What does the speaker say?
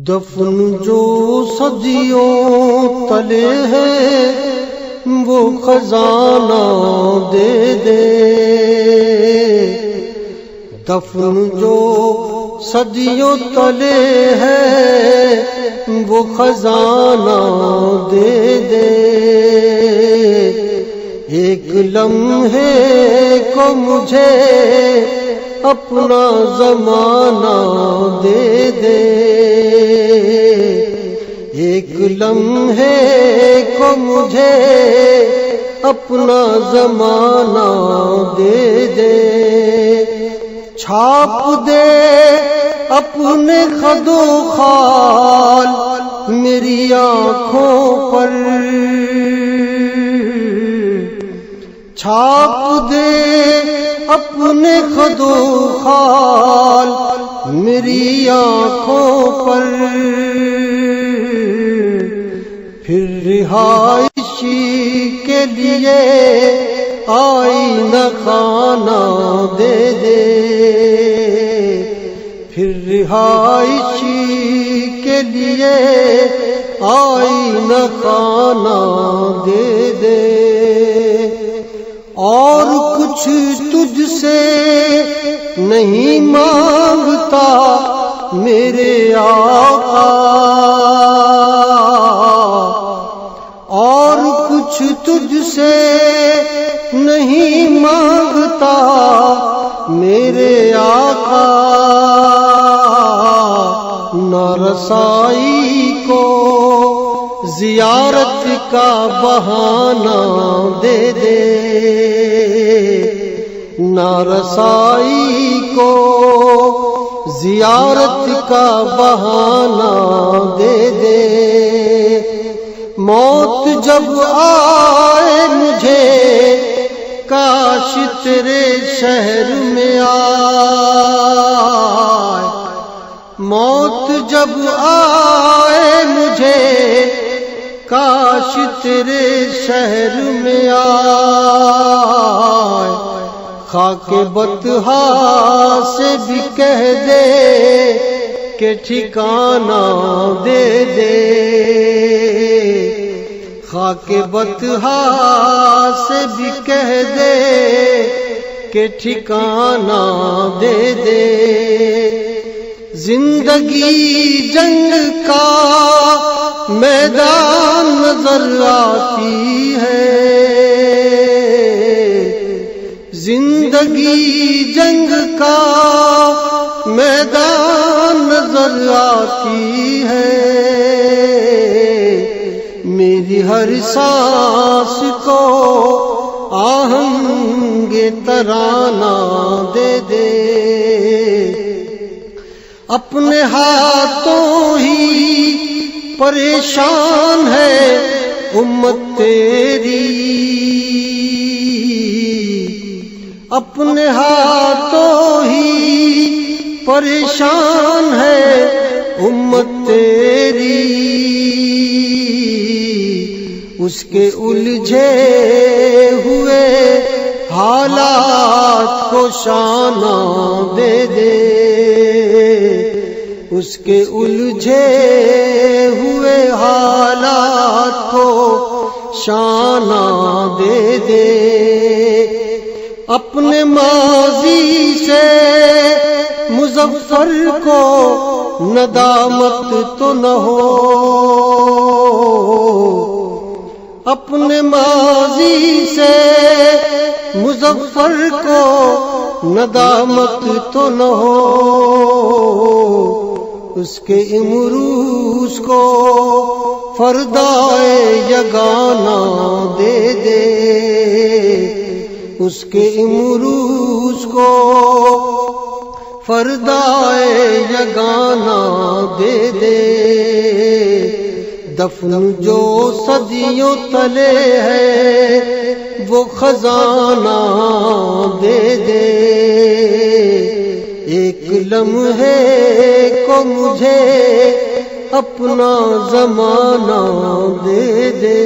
دفن جو صدیوں تلے ہے وہ خزانہ دے دے، دفن جو صدیوں تلے ہے وہ خزانہ دے دے، ایک لمحے کو مجھے اپنا زمانہ دے دے، ایک لمحے کو مجھے اپنا زمانہ دے دے، چھاپ دے اپنے خد و خال میری آنکھوں پر، چھاپ دے اپنے خد و خال میری آنکھوں پر، پھر رہائشی کے لیے آئینہ خانہ دے دے، پھر رہائشی کے لیے آئینہ خانہ دے دے، اور کچھ تجھ سے نہیں مانگتا میرے آقا، اور کچھ تجھ سے نہیں مانگتا میرے آقا، نہ رسائی کو زیارت کا بہانہ دے دے، نہ رسائی کو زیارت کا بہانہ دے دے، موت جب آئے مجھے کاش تیرے شہر میں آئے، موت جب آئے مجھے کاش تیرے شہر میں آئے، خاک بطحا سے بھی کہہ دے کہ ٹھکانہ دے دے، خاک بطحا سے بھی کہہ دے کہ ٹھکانہ دے دے، زندگی جنگ کا میدان نظر آتی ہے، زندگی جنگ کا میدان نظر آتی ہے، میری ہر سانس کو آہنگ ترانہ دے دے، اپنے ہاتھوں ہی پریشان ہے امت تیری، اپنے ہاتھوں ہی پریشان ہے امت تیری، اس کے الجھے ہوئے حالات کو شانہ دے دے، اس کے الجھے ہوئے حالات کو شانہ دے دے، اپنے ماضی سے مظفر کو ندامت تو نہ ہو، اپنے ماضی سے مظفر کو ندامت تو نہ ہو، اس کے امروز کو فردائے یگانہ دے دے، اس کے امروز کو فردائے یگانہ دے دے، دفن جو صدیوں تلے ہے وہ خزانہ دے دے، ایک لمحے کو مجھے اپنا زمانہ دے دے۔